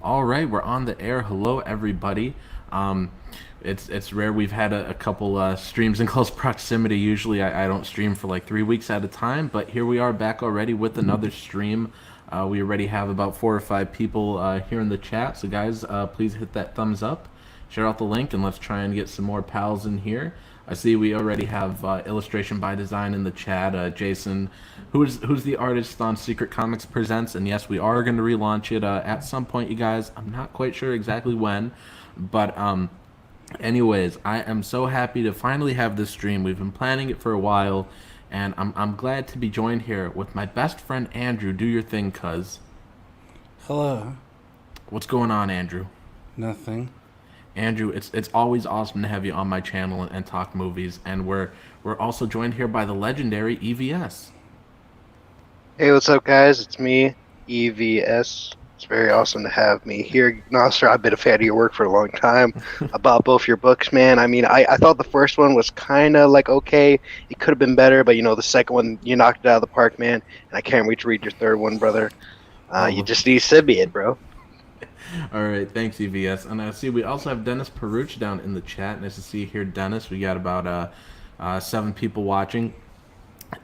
All right, we're on the air. Hello, everybody. Um, it's rare we've had a couple streams in close proximity. Usually, I don't stream for like 3 weeks at a time, but here we are back already with another stream. We already have about 4 or 5 people here in the chat. So, guys, please hit that thumbs up, share out the link, and let's try and get some more pals in here. I see we already have illustration by design in the chat. Jason, who's the artist on Secret Comics Presents, and yes, we are going to relaunch it at some point, you guys. I'm not quite sure exactly when, but anyways, I am so happy to finally have this stream. We've been planning it for a while, and I'm glad to be joined here with my best friend Andrew. Do your thing, cuz. Hello. What's going on, Andrew? Nothing. Andrew, it's always awesome to have you on my channel and talk movies, and we're also joined here by the legendary EVS. Hey, what's up, guys? It's me, EVS. It's very awesome to have me here. Nasser, I've been a fan of your work for a long time. I bought both your books, man. I mean, I thought the first one was kind of like okay. It could have been better, but the second one, you knocked it out of the park, man. And I can't wait to read your third one, brother. You just need to send me it, bro. All right, thanks EVS. And I see we also have Dennis Peruch down in the chat. Nice to see you here, Dennis. We got about 7 people watching.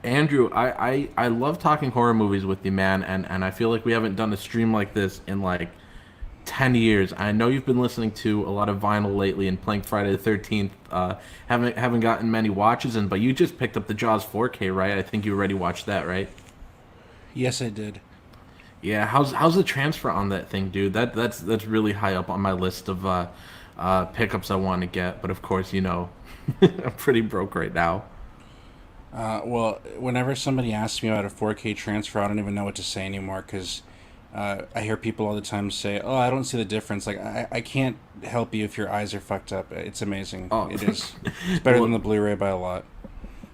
Andrew, I love talking horror movies with you, man, and I feel like we haven't done a stream like this in like 10 years. I know you've been listening to a lot of vinyl lately and playing Friday the 13th. Haven't gotten many watches in, but you just picked up the Jaws 4K, right? I think you already watched that, right? Yes, I did. Yeah, how's the transfer on that thing, dude? That's really high up on my list of pickups I want to get, but of course, I'm pretty broke right now. Well, whenever somebody asks me about a 4K transfer, I don't even know what to say anymore because I hear people all the time say, "Oh, I don't see the difference." Like, I can't help you if your eyes are fucked up. It's amazing. Oh, It is. It's better well, than the Blu-ray by a lot.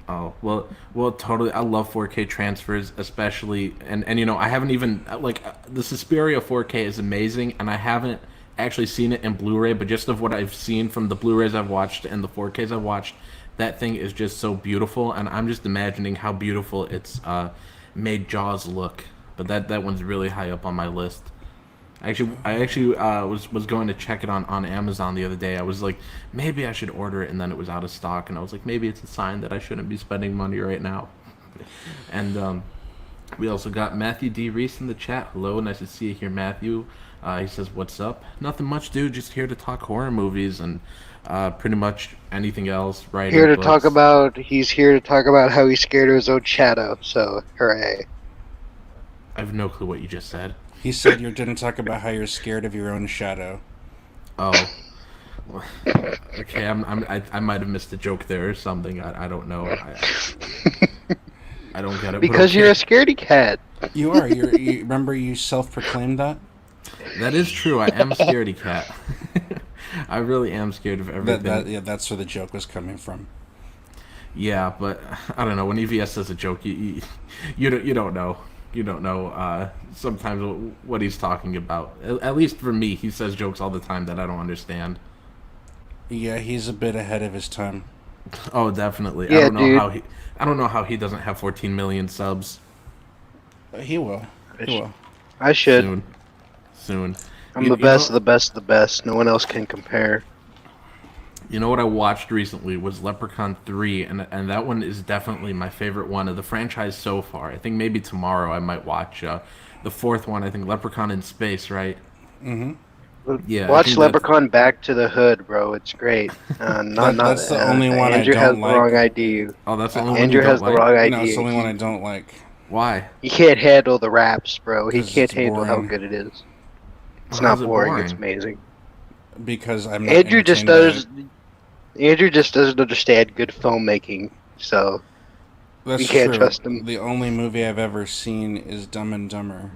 oh well, totally. I love 4K transfers, especially, and I haven't even like the Suspiria 4K is amazing, and I haven't actually seen it in Blu-ray, but just of what I've seen from the Blu-rays I've watched and the 4Ks I've watched, that thing is just so beautiful, and I'm just imagining how beautiful it's made Jaws look. But that one's really high up on my list. I actually was going to check it on Amazon the other day. I was like, maybe I should order it, and then it was out of stock, and I was like, maybe it's a sign that I shouldn't be spending money right now. And we also got Matthew D. Reese in the chat. Hello, nice to see you here, Matthew. He says, "What's up? Nothing much, dude. Just here to talk horror movies and pretty much anything else. Writing Here to books." talk about. He's here to talk about how he's scared of his own shadow. So, hooray! I have no clue what you just said. He said you're going to talk about how you're scared of your own shadow. Oh, well, okay. I might have missed a joke there or something. I don't know. I don't get it. Because you're a scaredy cat. You are. You remember you self-proclaimed that? That is true. I am a scaredy cat. I really am scared of everything. Yeah, that's where the joke was coming from. Yeah, but I don't know. When EVS says a joke, you don't know. You don't know sometimes what he's talking about. At least for me, he says jokes all the time that I don't understand. Yeah, he's a bit ahead of his time. Oh, definitely. Yeah, dude. I don't know how he doesn't have 14 million subs. He will. He will. I should. Soon. I'm the best of the best of the best. No one else can compare. You know what I watched recently was Leprechaun 3, and that one is definitely my favorite one of the franchise so far. I think maybe tomorrow I might watch the fourth one. I think Leprechaun in Space, right? Mm-hmm. Yeah. Watch Leprechaun Back to the Hood, bro. It's great. That's the only one Andrew I has don't the like. wrong idea. Oh, that's the only Andrew one you has don't the like? wrong No, idea. it's the only one I don't like. Why? He can't handle the raps, bro. He 'Cause can't it's handle how boring. good it is. It's Why not is it boring. boring? It's amazing. Because I'm not Andrew just entertained by does. it. Andrew just doesn't understand good filmmaking, so That's you can't true. trust him. The only movie I've ever seen is Dumb and Dumber.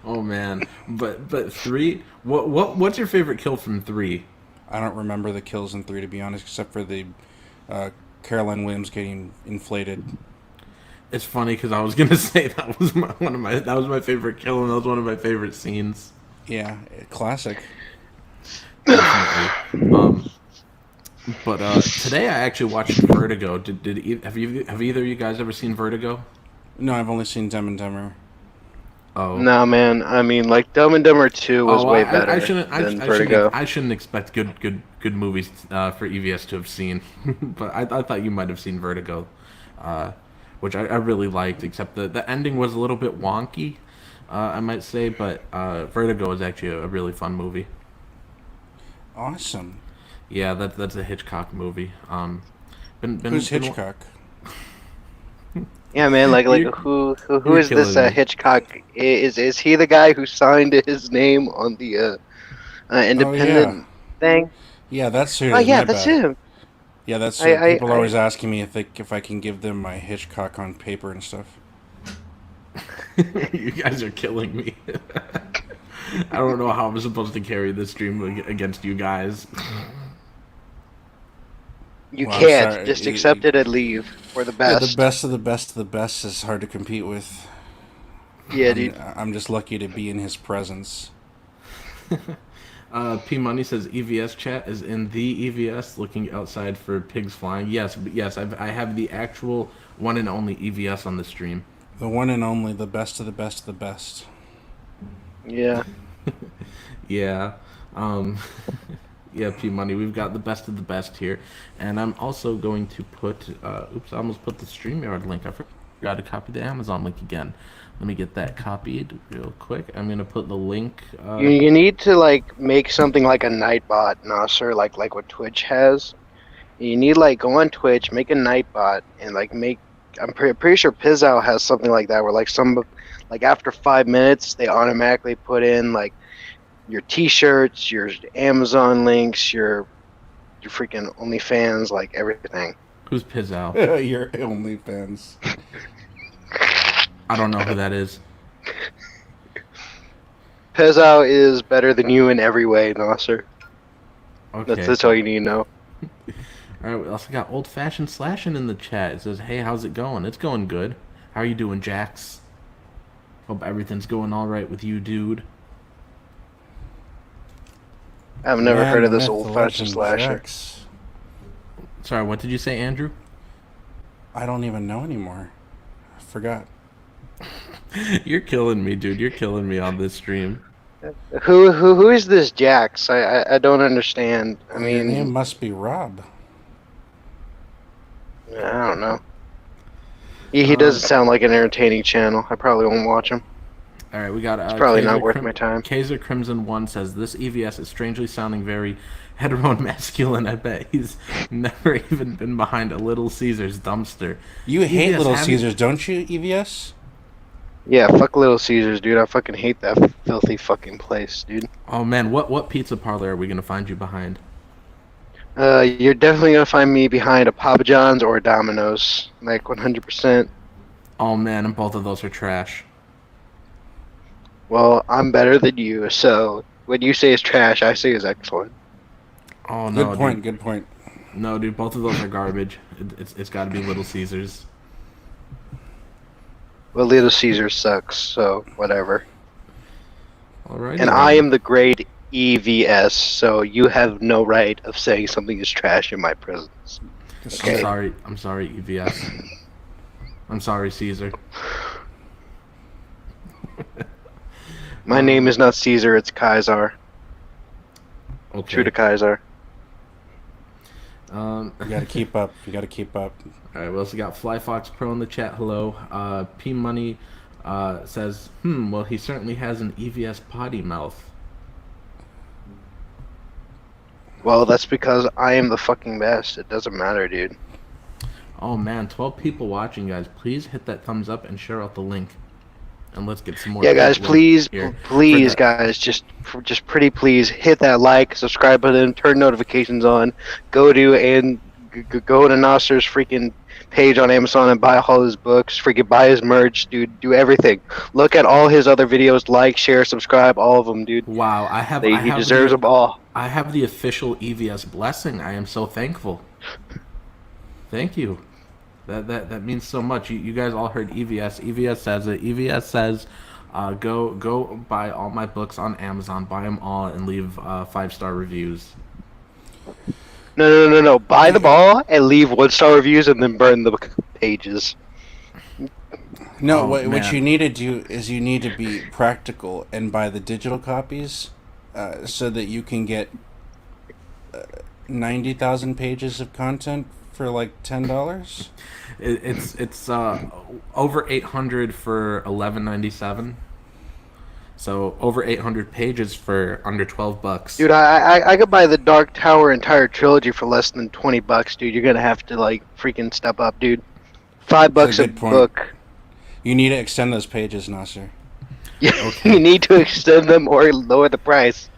Oh man, but 3. What's your favorite kill from 3? I don't remember the kills in 3, to be honest, except for the Caroline Williams getting inflated. It's funny because I was gonna say that was my favorite kill, and that was one of my favorite scenes. Yeah, classic. Definitely. But today I actually watched Vertigo. Have either of you guys ever seen Vertigo? No, I've only seen Dumb and Dumber. Oh. No, man. I mean, like Dumb and Dumber 2 was Oh, way I better shouldn't. than Vertigo. I shouldn't expect good movies for EVS to have seen, but I thought you might have seen Vertigo, uh, which I really liked. Except the ending was a little bit wonky, I might say. But Vertigo is actually a really fun movie. Awesome. Yeah, that's a Hitchcock movie. Who's Hitchcock? Yeah, man. Like You're- who you're is this killing me. Hitchcock? Is he the guy who signed his name on the independent thing? Yeah, that's who it Oh is. yeah, My that's bad. him. Yeah, that's I, I, people are always I asking me if I can give them my Hitchcock on paper and stuff. You guys are killing me. I don't know how I'm supposed to carry this stream against you guys. You Well, I'm can't sorry. just accept it and leave. We're the Yeah, best. the best of the best of the best is hard to compete with. Yeah, dude. I'm just lucky to be in his presence. P Money says EVS chat is in the EVS looking outside for pigs flying. Yes, I have the actual one and only EVS on the stream. The one and only, the best of the best of the best. Yeah. Yeah. Yeah, P Money, we've got the best of the best here. And I'm also going to put oops, I almost put the StreamYard link. I forgot to copy the Amazon link again. Let me get that copied real quick. I'm gonna put the link You need to like make something like a Nightbot, Nasser, like what Twitch has. You need like go on Twitch, make a Nightbot, and like make. I'm pretty sure Pizzow has something like that, where like after 5 minutes they automatically put in like your T-shirts, your Amazon links, your freaking OnlyFans, like everything. who's Pizzow? Your OnlyFans. I don't know who that is. Pizzow is better than you in every way, Nasser. Okay. That's all you need to know. Alright, we also got Old Fashioned Slashing in the chat. It says, hey, how's it going? It's going good. How are you doing, Jax? Hope everything's going alright with you, dude. I've never Man, heard of the this myth, old the fashioned legend, slasher. Jax. Sorry, what did you say, Andrew? I don't even know anymore. I forgot. You're killing me, dude. You're killing me on this stream. Who is this Jax? I don't understand. I Your name mean, must be Rob. I don't know. He doesn't sound like an entertaining channel. I probably won't watch him. All right, we got. It's probably not worth my time. Kaiser Crimson One says this EVS is strangely sounding very hetero-masculine. I bet he's never even been behind a Little Caesars dumpster. You hate EVS Little haven't- Caesars, don't you, EVS? Yeah, fuck Little Caesars, dude. I fucking hate that filthy fucking place, dude. Oh man, what pizza parlor are we gonna find you behind? You're definitely gonna find me behind a Papa John's or a Domino's, like 100%. Oh man, and both of those are trash. Well, I'm better than you, so what you say is trash, I say is excellent. Oh no, Good point, dude. good point. No, dude, both of those are garbage. It's got to be Little Caesars. Well, Little Caesars sucks, so whatever. All right. And I am the great EVS, so you have no right of saying something is trash in my presence. Okay. I'm sorry, EVS. I'm sorry, Caesar. My name is not Caesar, it's Kaiser. Okay. True to Kaiser. You gotta keep up. You gotta keep up. All right, we also got Fly Fox Pro in the chat. Hello. P Money says, well, he certainly has an EVS potty mouth. Well, that's because I am the fucking best. It doesn't matter, dude. Oh man, 12 people watching, guys. Please hit that thumbs up and share out the link, and let's get some more. Yeah, guys, people please, here. please, For guys, just pretty please hit that like, subscribe button, turn notifications on, go to Nasser's freaking page on Amazon and buy all his books, freaking buy his merch, dude, do everything. Look at all his other videos, like, share, subscribe, all of them, dude. Wow, He deserves them all. I have the official EVS blessing. I am so thankful. Thank you. That means so much. You guys all heard EVS. EVS says it. EVS says, go buy all my books on Amazon. Buy them all and leave 5-star reviews. No. Buy them all and leave 1-star reviews and then burn the pages. No, Oh, what man. you need to do is you need to be practical and buy the digital copies, so that you can get 90,000 pages of content for like $10. It's over 800 for 11.97. So over 800 pages for under $12. Dude, I could buy the Dark Tower entire trilogy for less than $20, dude. You're gonna have to like freaking step up, dude. $5 a good point. book. You need to extend those pages, Nasser. Yeah, Okay. you need to extend them or lower the price.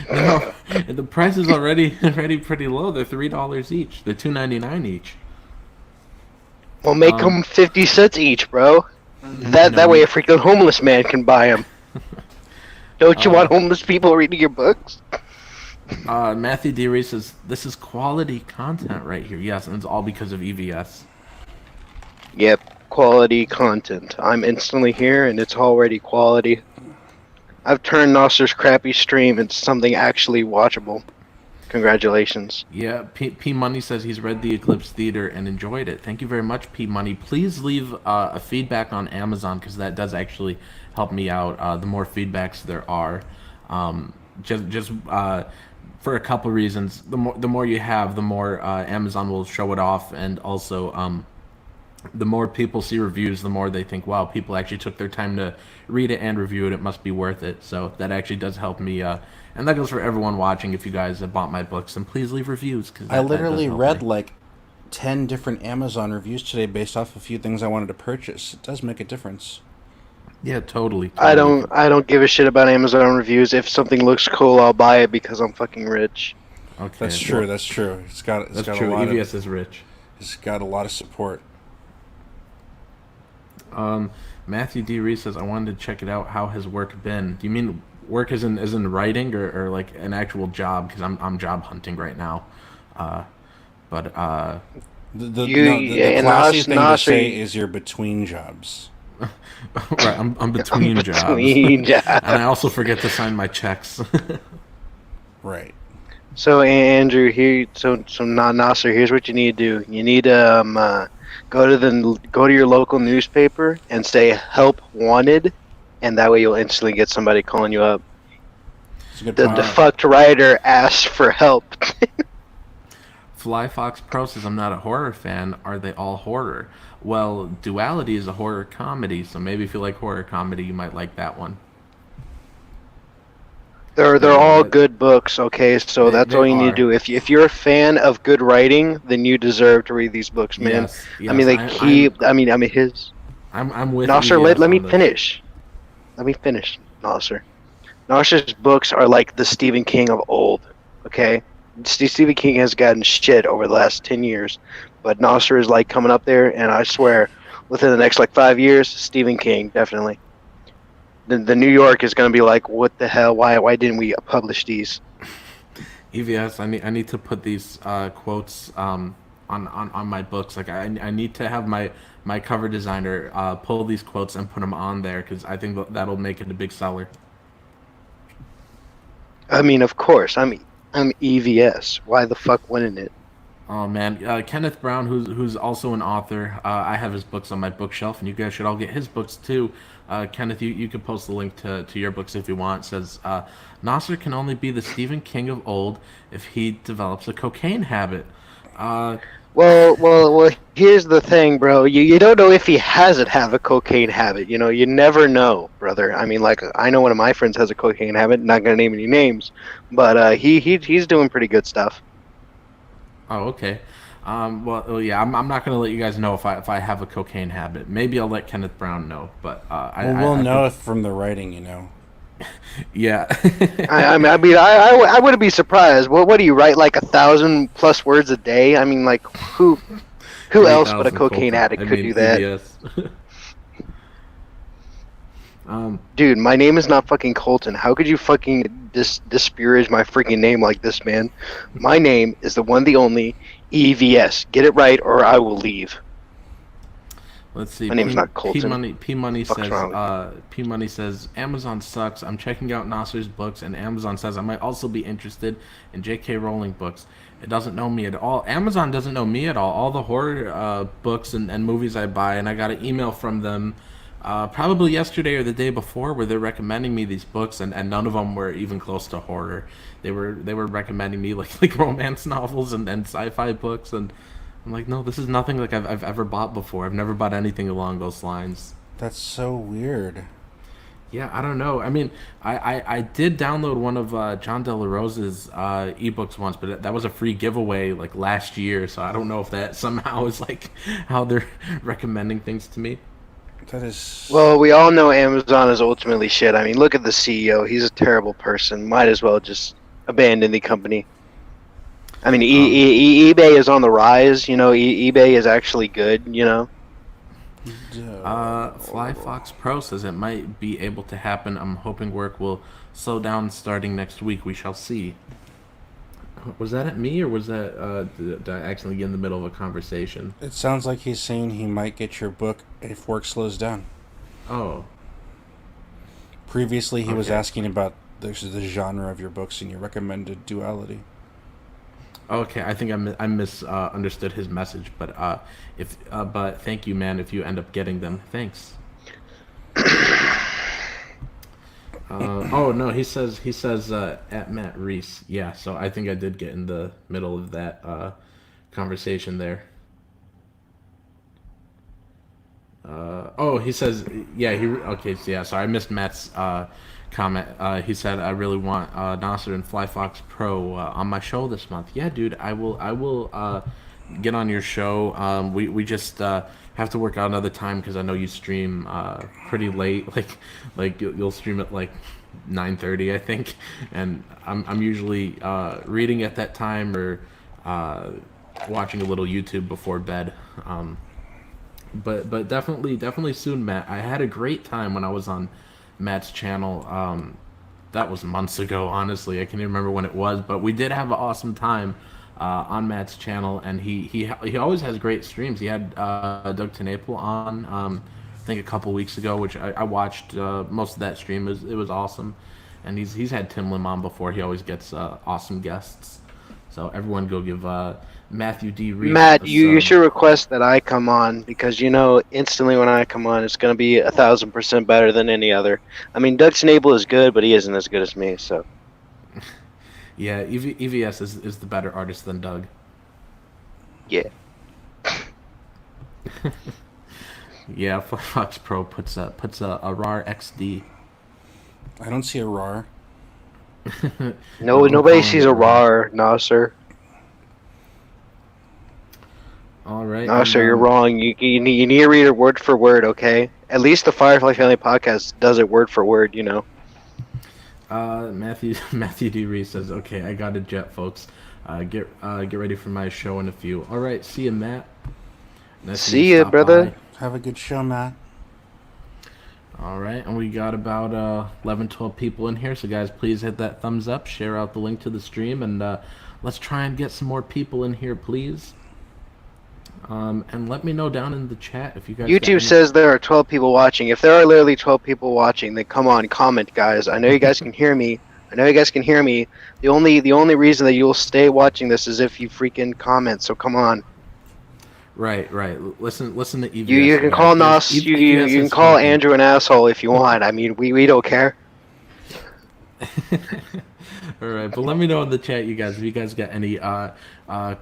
No, the price is already pretty low. They're $3 each. They're $2.99 each. Well, make them 50 cents each, bro. That way a freaking homeless man can buy them. Don't you want homeless people reading your books? Matthew D. Reese says, this is quality content right here. Yes, and it's all because of EVS. Yep, quality content. I'm instantly here, and it's already quality. I've turned Nasser's crappy stream into something actually watchable. Congratulations. Yeah, P Money says he's read the Eclipse Theater and enjoyed it. Thank you very much, P Money. Please leave a feedback on Amazon because that does actually help me out. The more feedbacks there are, just for a couple reasons. The more you have, the more Amazon will show it off, and also the more people see reviews, the more they think, wow, people actually took their time to read it and review it. It must be worth it. So that actually does help me. And that goes for everyone watching. If you guys have bought my books, and please leave reviews. Cause I literally read like 10 different Amazon reviews today based off a few things I wanted to purchase. It does make a difference. Yeah, totally. I don't give a shit about Amazon reviews. If something looks cool, I'll buy it because I'm fucking rich. Okay, That's true. That's true. It's got That's a true. lot EVS of, is rich. it's got a lot of support. Matthew D. Reese says, I wanted to check it out. How has work been? Do you mean work as in writing or like an actual job? Because I'm job hunting right now. The classy thing to say is you're between jobs. Right, I'm between jobs. Between jobs. And I also forget to sign my checks. Right. So Andrew, Nasser, here's what you need to do. You need to go to your local newspaper and say "Help Wanted," and that way you'll instantly get somebody calling you up. The fucked writer asks for help. Fly Fox Pro says, I'm not a horror fan. Are they all horror? Well, Duality is a horror comedy, so maybe if you like horror comedy, you might like that one. They're all good books, okay? So that's all you need to do. If you're a fan of good writing, then you deserve to read these books, man. Yes, I mean, I'm with Nasser. EVS Let me on this. finish. Let me finish, Nasser. Nasser's books are like the Stephen King of old, okay? Stephen King has gotten shit over the last 10 years, but Nasser is like coming up there, and I swear, within the next like 5 years, Stephen King definitely. The New York is going to be like, what the hell? Why didn't we publish these? EVS, I need to put these quotes on my books. Like I need to have my cover designer pull these quotes and put them on there because I think that'll make it a big seller. I mean, of course, I'm EVS. Why the fuck wouldn't it? Oh man, Kenneth Brown, who's also an author. I have his books on my bookshelf, and you guys should all get his books too. Kenneth, you can post the link to your books if you want. It says Nasser can only be the Stephen King of old if he develops a cocaine habit. Well. Here's the thing, bro. You don't know if he hasn't have a cocaine habit. You know, you never know, brother. I mean, like I know one of my friends has a cocaine habit. Not gonna name any names, but he's doing pretty good stuff. Oh, okay. Well, yeah, I'm not gonna let you guys know if I have a cocaine habit. Maybe I'll let Kenneth Brown know, but we'll know from the writing, you know. Yeah. I wouldn't be surprised. What do you write, like 1,000+ words a day? I mean, like who else but a cocaine addict could do that? Dude, my name is not fucking Colton. How could you fucking disparage my freaking name like this, man? My name is the one, the only EVS. Get it right, or I will leave. Let's see. My name's not P Colton. Money. P Money Fuck's says. wrong with P Money says Amazon sucks. I'm checking out Nasser's books, and Amazon says I might also be interested in J.K. Rowling books. It doesn't know me at all. Amazon doesn't know me at all. All the horror books and movies I buy, and I got an email from them probably yesterday or the day before where they're recommending me these books, and none of them were even close to horror. They were recommending me like romance novels and sci-fi books, and I'm like, no, this is nothing like I've ever bought before. I've never bought anything along those lines. That's so weird. Yeah, I don't know. I mean, I did download one of John De La Rosa's ebooks once, but that was a free giveaway like last year, so I don't know if that somehow is like how they're recommending things to me. That is. Well, we all know Amazon is ultimately shit. I mean, look at the CEO. He's a terrible person. Might as well just abandon the company. I mean, eBay is on the rise. You know, eBay is actually good. You know. Fly Fox Pro says it might be able to happen. I'm hoping work will slow down starting next week. We shall see. Was that at me, or was that did I accidentally get in the middle of a conversation? It sounds like he's saying he might get your book if work slows down. Oh. Previously, he was Okay. asking about the genre of your books, and you recommended Duality. Okay, I think I misunderstood his message, but but thank you, man. If you end up getting them, thanks. Oh no, he says at Matt Reese. Yeah, so I think I did get in the middle of that conversation there. Oh, he says yeah. Okay. So yeah. So I missed Matt's comment. He said I really want Nasser and Fly Fox Pro on my show this month. Yeah, dude. I will get on your show. We just have to work out another time because I know you stream pretty late. Like you'll stream at like 9:30, I think, and I'm usually reading at that time or watching a little YouTube before bed. But definitely soon, Matt. I had a great time when I was on Matt's channel. That was months ago, honestly. I can't even remember when it was, but we did have an awesome time on Matt's channel, and he always has great streams. He had Doug Tenaple on, I think a couple weeks ago, which I watched most of that stream. It was awesome, and he's had Tim Lim on before. He always gets awesome guests. So everyone go give Matthew D. Reese Matt, you should request that I come on because you know instantly when I come on, it's gonna be 1,000% better than any other. I mean, Doug Snable is good, but he isn't as good as me. So yeah, EVS is the better artist than Doug. yeah. Yeah, Fox Pro puts a RAR XD. I don't see a RAR. No, nobody sees a RAR, Nasser. All right. Nasser, you're wrong. You need to read it word for word, okay? At least the Firefly Family Podcast does it word for word, you know. Matthew D. Reese says, "Okay, I got a jet, folks. Get ready for my show in a few. All right, see you, Matt. Nice See ya, brother. by. Have a good show, Matt. All right, and we got about 11, 12 people in here. So, guys, please hit that thumbs up, share out the link to the stream, and let's try and get some more people in here, please. And let me know down in the chat if you guys. YouTube says there are 12 people watching. If there are literally 12 people watching, then come on, comment, guys. I know you guys can hear me. The only reason that you'll stay watching this is if you freaking comment. So come on. Right. Listen to EVS. You can call Nas. You can call Andrew an asshole if you want. I mean, we don't care. All right, but let me know in the chat, you guys, if you guys got any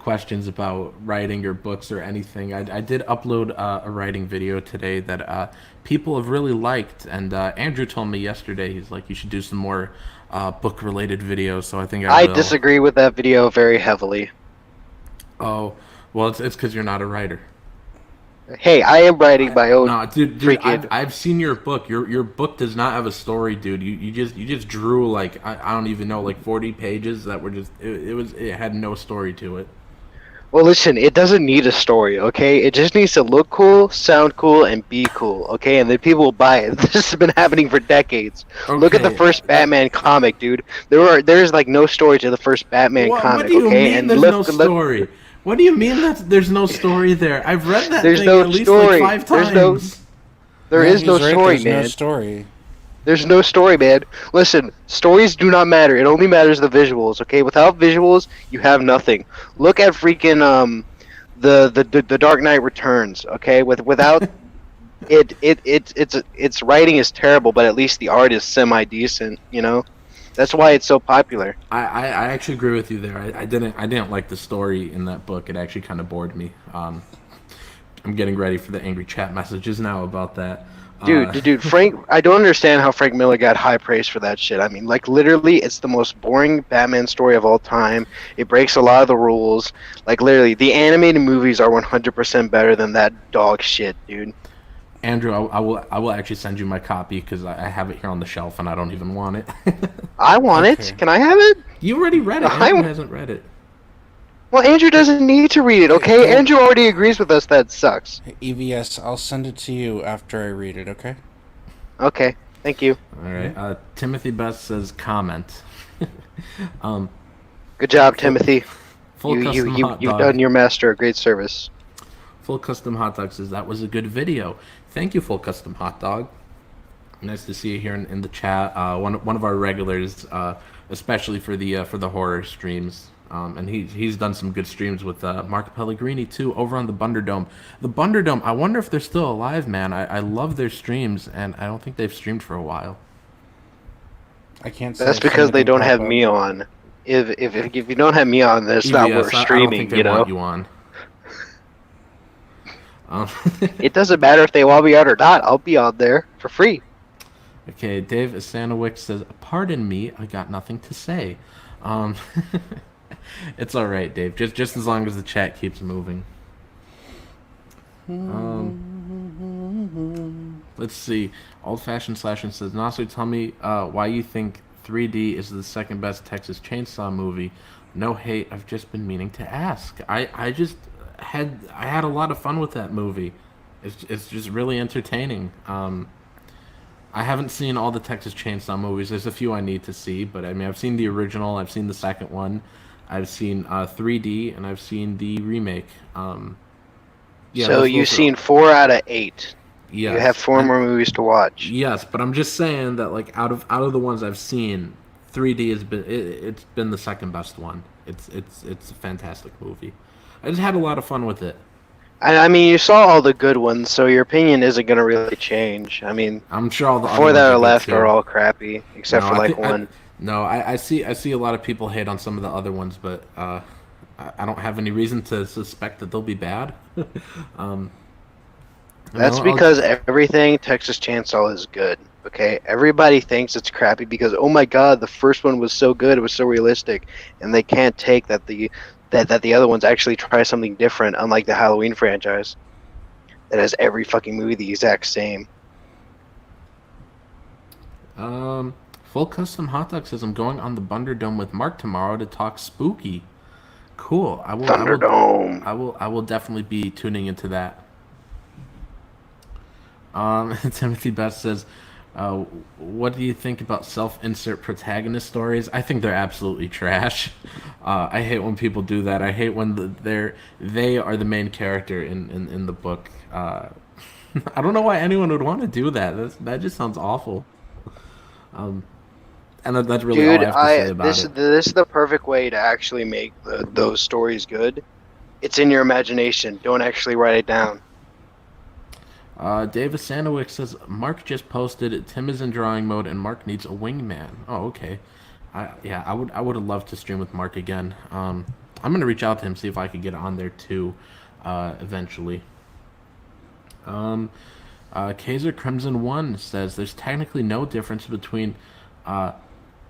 questions about writing or books or anything. I did upload a writing video today that people have really liked, and Andrew told me yesterday, he's like, you should do some more book-related videos, so I think I will. Disagree with that video very heavily. Oh, well, it's because you're not a writer. Hey, I am writing my own. No, dude, freaking... I've seen your book. Your book does not have a story, dude. You just drew like I don't even know, like 40 pages that were just it had no story to it. Well, listen, it doesn't need a story, okay? It just needs to look cool, sound cool, and be cool, okay? And then people will buy it. This has been happening for decades. Okay. Look at the first Batman comic, dude. There's like no story to the first Batman comic, what do you okay? mean And there's no story? What do you mean that there's no story there? I've read that There's thing no at least story. like 5 There's times. There is no he's right, story, there's man. no story. There's no story, man. Listen, stories do not matter. It only matters the visuals, okay? Without visuals, you have nothing. Look at freaking the Dark Knight Returns, okay? Without its writing is terrible, but at least the art is semi decent, you know? That's why it's so popular. I actually agree with you there. I didn't like the story in that book. It actually kind of bored me. I'm getting ready for the angry chat messages now about that. Dude, Frank, I don't understand how Frank Miller got high praise for that shit. I mean, like, literally, it's the most boring Batman story of all time. It breaks a lot of the rules. Like, literally, the animated movies are 100% better than that dog shit, dude. Andrew, I will actually send you my copy because I have it here on the shelf and I don't even want it. I want it. Can I have it? You already read it. Andrew hasn't read it. Well, Andrew doesn't need to read it, okay? Andrew already agrees with us that it sucks. EVS, I'll send it to you after I read it, okay? Okay, thank you. All right. Timothy Best says comment. Good job, Timothy. Custom hot You've dog. done your master a great service. Full Custom Hot Dog says that was a good video. Thank you, Full Custom Hot Dog. Nice to see you here in the chat. One of our regulars, especially for the horror streams. And he's done some good streams with Mark Pellegrini too over on the Bunderdome. The Bunderdome, I wonder if they're still alive, man. I love their streams, and I don't think they've streamed for a while. I can't say. That's because they don't have me on. If you don't have me on, then it's not worth streaming, I don't think they you know? want you on. It doesn't matter if they want me on or not. I'll be on there for free. Okay, Dave Asanowick says, "Pardon me, I got nothing to say." It's all right, Dave. Just as long as the chat keeps moving. Let's see. Old-fashioned Slasher says, "Nasser, tell me why you think 3D is the second best Texas Chainsaw movie. No hate. I've just been meaning to ask. I had a lot of fun with that movie. It's just really entertaining. I haven't seen all the Texas Chainsaw movies. There's a few I need to see, but I mean, I've seen the original. I've seen the second one. I've seen 3D, and I've seen the remake. So you've seen 4 out of 8. Yes. You have 4 more movies to watch. Yes, but I'm just saying that like out of the ones I've seen, 3D has been it's been the second best one. It's a fantastic movie. I just had a lot of fun with it. I mean, you saw all the good ones, so your opinion isn't going to really change. I mean, I'm sure all the 4 that other are ones left good, are too. all crappy, except for like one. I see a lot of people hate on some of the other ones, but I don't have any reason to suspect that they'll be bad. That's because everything Texas Chainsaw is good. Okay, everybody thinks it's crappy because, oh my god, the first one was so good, it was so realistic, and they can't take that the other ones actually try something different, unlike the Halloween franchise that has every fucking movie the exact same. Full Custom Hot Dog says, "I'm going on the Bunderdome with Mark tomorrow to talk spooky." Cool. Thunderdome. I will definitely be tuning into that. Timothy Best says, "What do you think about self-insert protagonist stories?" I think they're absolutely trash. I hate when people do that. I hate when they are the main character in the book. I don't know why anyone would want to do that. That just sounds awful. And that's really all I have to say about it. This is the perfect way to actually make those stories good. It's in your imagination. Don't actually write it down. David Sandowick says, "Mark just posted, Tim is in drawing mode and Mark needs a wingman." Oh, okay. I would have loved to stream with Mark again. I'm gonna reach out to him, see if I could get on there too, eventually. Kaiser Crimson 1 says, "There's technically no difference between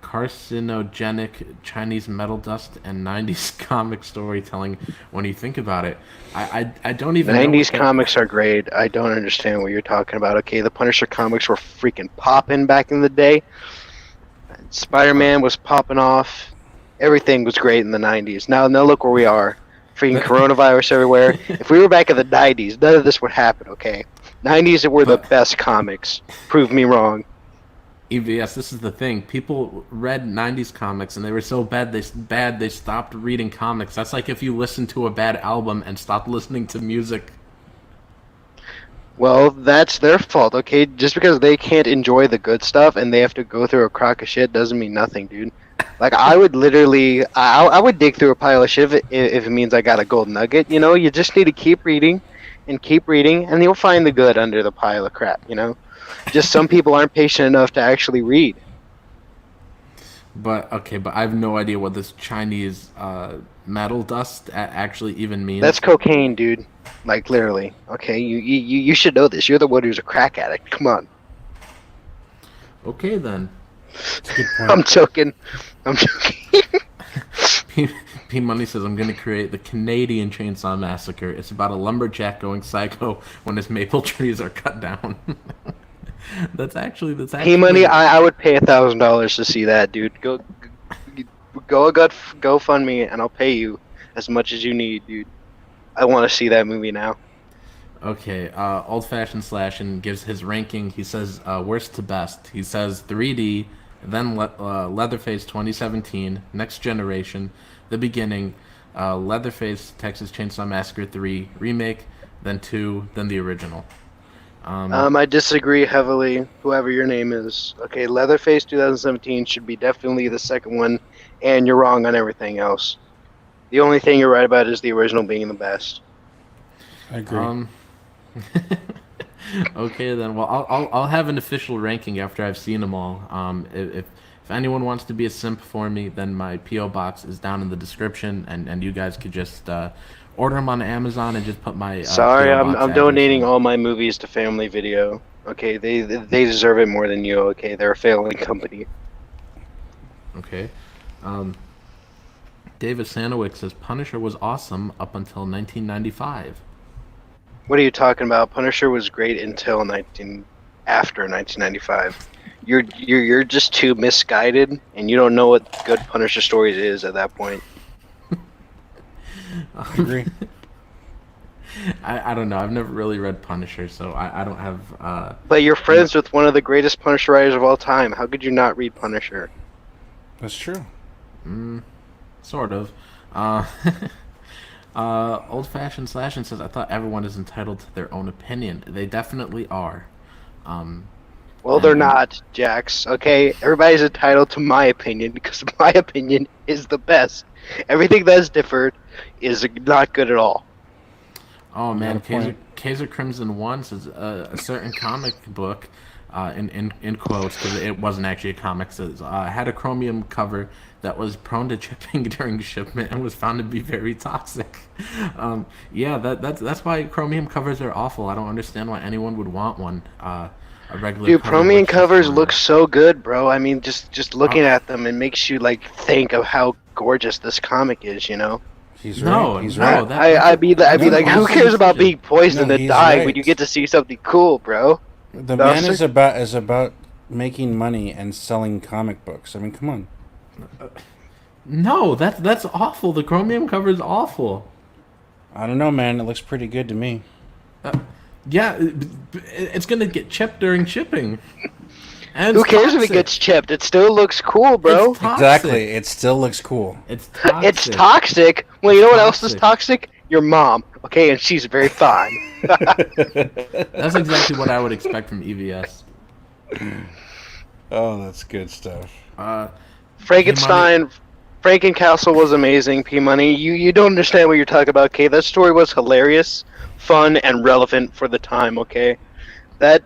carcinogenic Chinese metal dust and 90s comic storytelling when you think about it." I don't even The know 90s comics are great. I don't understand what you're talking about. Okay, the Punisher comics were freaking popping back in the day. Spider-Man was popping off. Everything was great in the 90s. Now look where we are. Freaking coronavirus everywhere. If we were back in the 90s, none of this would happen, okay? 90s were the best comics. Prove me wrong. EVS, this is the thing. People read '90s comics and they were so bad they stopped reading comics. That's like if you listen to a bad album and stopped listening to music. Well, that's their fault, okay? Just because they can't enjoy the good stuff and they have to go through a crock of shit doesn't mean nothing, dude. Like, I would literally, I would dig through a pile of shit if it means I got a gold nugget, you know? You just need to keep reading, and you'll find the good under the pile of crap, you know? Just some people aren't patient enough to actually read. But I have no idea what this Chinese metal dust actually even means. That's cocaine, dude. Like, literally. Okay, you should know this. You're the one who's a crack addict. Come on. Okay, then. That's a good point. I'm joking. I'm joking. P Money says I'm gonna create the Canadian Chainsaw Massacre. It's about a lumberjack going psycho when his maple trees are cut down. That's actually. P Money, I would pay $1,000 to see that, dude. Go GoFundMe and I'll pay you as much as you need, dude. I want to see that movie now. Okay, Old Fashioned Slashin' gives his ranking. He says worst to best. He says 3D, then Leatherface 2017, Next Generation, The Beginning, Leatherface Texas Chainsaw Massacre 3 remake, then 2, then the original. I disagree heavily. Whoever your name is, okay, Leatherface 2017 should be definitely the second one, and you're wrong on everything else. The only thing you're right about is the original being the best. I agree. Okay, then. Well, I'll have an official ranking after I've seen them all. If anyone wants to be a simp for me, then my PO box is down in the description, and you guys could just order them on Amazon and just put my. Sorry, PO box I'm address donating in. all my movies to Family Video. Okay, they deserve it more than you. Okay, they're a failing company. Okay. David Sandwick says Punisher was awesome up until 1995. What are you talking about? Punisher was great until after 1995. You're just too misguided, and you don't know what good Punisher stories is at that point. I agree. I don't know. I've never really read Punisher, so I don't have. But you're friends with one of the greatest Punisher writers of all time. How could you not read Punisher? That's true. Sort of. Old Fashioned Slashin' says, I thought everyone is entitled to their own opinion. They definitely are. Well, they're not, Jax. Okay, everybody's entitled to my opinion because my opinion is the best. Everything that's different is not good at all. Oh man, Got a point. Kaiser Crimson 1 says a certain comic book, in quotes, because it wasn't actually a comic, says had a chromium cover that was prone to chipping during shipment and was found to be very toxic. Yeah, that's why chromium covers are awful. I don't understand why anyone would want one. A regular Dude, cover chromium looks just covers fine. look so good, bro. I mean, just looking at them, it makes you like think of how gorgeous this comic is, you know? He's No, right. He's no, right. that- I'd be No, like, who he's- cares about being poisoned No, and he's dying right. when you get to see something cool, bro? The No, man sir. is about making money and selling comic books. I mean, come on. No, that's awful. The chromium cover is awful. I don't know, man. It looks pretty good to me. Yeah, it's gonna get chipped during shipping. And Who it's cares if it toxic. gets chipped? It still looks cool, bro. It's toxic. Exactly. It still looks cool. It's toxic. It's toxic. Well, you know what else is Toxic. toxic? Your mom. Okay, and she's very fine. That's exactly what I would expect from EVS. Oh, that's good stuff. Frankenstein, Frankencastle was amazing. P Money, you don't understand what you're talking about. Okay, that story was hilarious, fun, and relevant for the time. Okay, that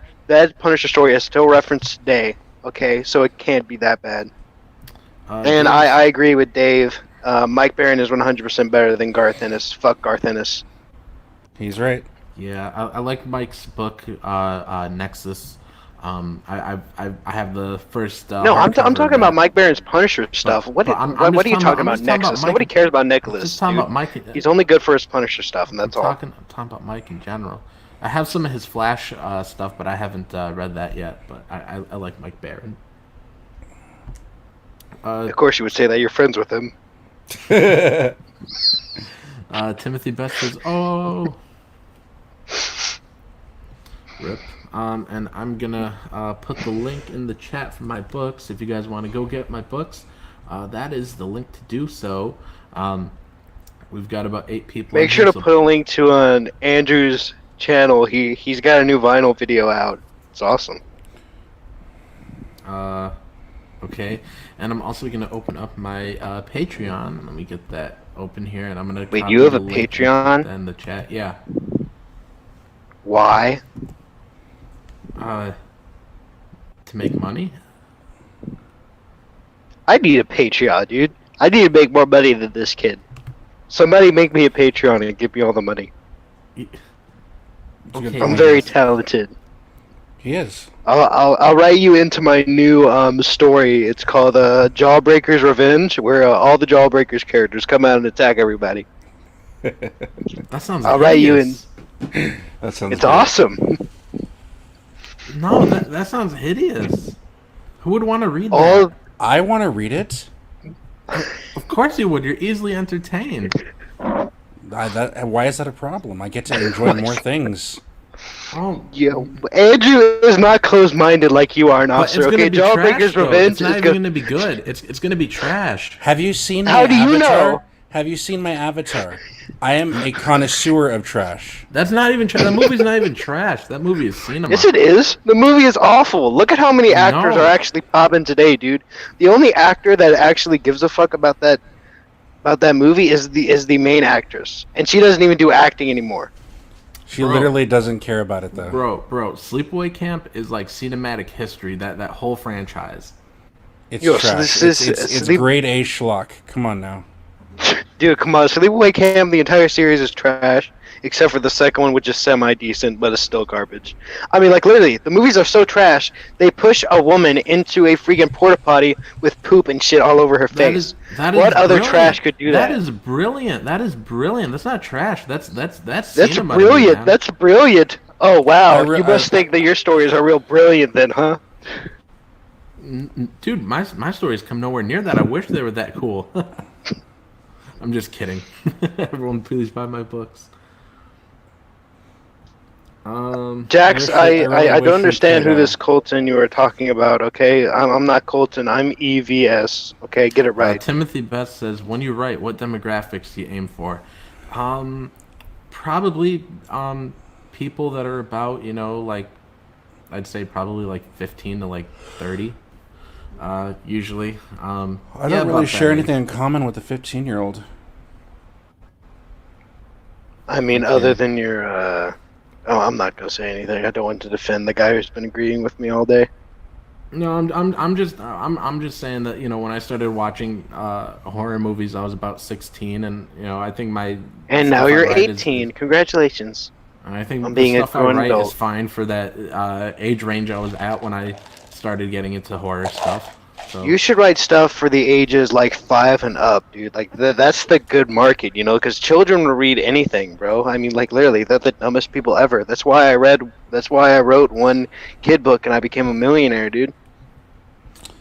Punisher story is still referenced today. Okay, so it can't be that bad. And I agree with Dave. Mike Barron is 100% better than Garth Ennis. Fuck Garth Ennis. He's right. Yeah, I like Mike's book, Nexus. I have the first. No, I'm hardcover talking of about that. Mike Barron's Punisher stuff. What but are I'm you just talking talking about about Nexus? Mike. Nobody cares about I'm Nicholas. just talking Dude. about Mike. He's only good for his Punisher stuff, and that's all. I'm talking about Mike in general. I have some of his Flash stuff, but I haven't read that yet. But I like Mike Barron. Of course, you would say that you're friends with him. Timothy Best says, "Oh, rip." and I'm gonna put the link in the chat for my books. If you guys want to go get my books, that is the link to do so. We've got about 8 people. Make sure to put a link to Andrew's channel. He's got a new vinyl video out. It's awesome. Okay, and I'm also gonna open up my Patreon. Let me get that open here, and I'm gonna. Wait, you have a Patreon? In the chat, yeah. Why? To make money. I need a Patreon, dude. I need to make more money than this kid. Somebody make me a Patreon and give me all the money. Okay, I'm very talented. He is. I'll write you into my new story. It's called Jawbreaker's Revenge, where all the Jawbreakers characters come out and attack everybody. That sounds. I'll write you in. That sounds. It's good. awesome. No, that sounds hideous. Who would want to read All that? I want to read it. Of course you would. You're easily entertained. Why is that a problem? I get to enjoy more things. Oh, yeah, Andrew is not closed-minded like you are, but it's Nasser. gonna Okay, be Jawbreaker's trash, though. Revenge It's not is even gonna be good. It's gonna be trash. Have you seen my How do you avatar? know? Have you seen my avatar? I am a connoisseur of trash. That's not even trash. That movie's not even trash. That movie is cinema. Yes, it is. The movie is awful. Look at how many actors No. are actually popping today, dude. The only actor that actually gives a fuck about that movie is the main actress, and she doesn't even do acting anymore. She Bro. literally doesn't care about it though. Bro, Sleepaway Camp is like cinematic history. That whole franchise. It's Yo, so trash. this is- It's Sleep- grade A schlock. Come on now. Dude, come on. Sleepaway Camp, the entire series is trash, except for the second one, which is semi-decent, but it's still garbage. I mean, like, literally, the movies are so trash, they push a woman into a freaking porta potty with poop and shit all over her face. That What other brilliant. trash could do that? That is brilliant. That is brilliant. That's not trash. That's That's cinema to me, brilliant. man. That's brilliant. Oh, wow. I You must think that your stories are real brilliant then, huh? Dude, my stories come nowhere near that. I wish they were that cool. I'm just kidding. Everyone, please buy my books. Jax, I really wish don't you understand could, who this Colton you were talking about, okay? I'm not Colton. I'm EVS, okay? Get it right. Timothy Best says, when you write, what demographics do you aim for? Probably people that are about, like, I'd say probably like 15 to like 30. Usually. I yeah, don't really about share that age. anything in common with a 15-year-old. I mean, other than your, oh, I'm not gonna say anything. I don't want to defend the guy who's been agreeing with me all day. No, I'm just saying that when I started watching horror movies, I was about 16, and I think my And stuff now I you're write is- 18. Congratulations. I think on the being a stuff I grown write adult. is fine for that age range I was at when I started getting into horror stuff. So You should write stuff for the ages like 5 and up, dude. Like that's the good market, because children will read anything, bro. I mean, like literally, they're the dumbest people ever. That's why I wrote one kid book and I became a millionaire, dude.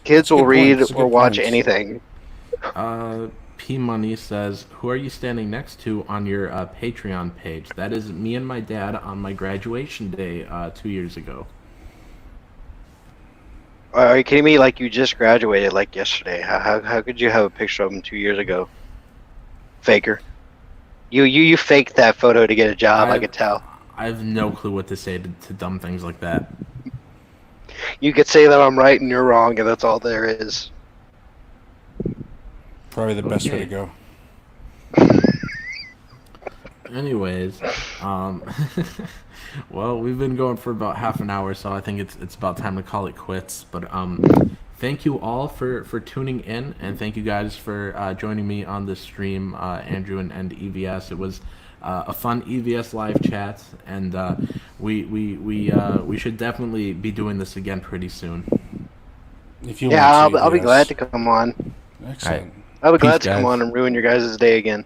Kids will Good point. read That's a or good watch point. anything. P Money says, "Who are you standing next to on your Patreon page?" That is me and my dad on my graduation day 2 years ago. Are you kidding me? Like you just graduated like yesterday. How could you have a picture of him 2 years ago? Faker. You faked that photo to get a job. I could tell. I have no clue what to say to dumb things like that. You could say that I'm right and you're wrong, and that's all there is. Probably the best way to Okay. go. Anyways, well, we've been going for about half an hour, so I think it's about time to call it quits. But thank you all for tuning in, and thank you guys for joining me on this stream, Andrew and EVS. It was a fun EVS live chat, and we should definitely be doing this again pretty soon. If you Yeah, want to, I'll be yes. glad to come on. Excellent. I'll be glad Peace, to come guys. on and ruin your guys' day again.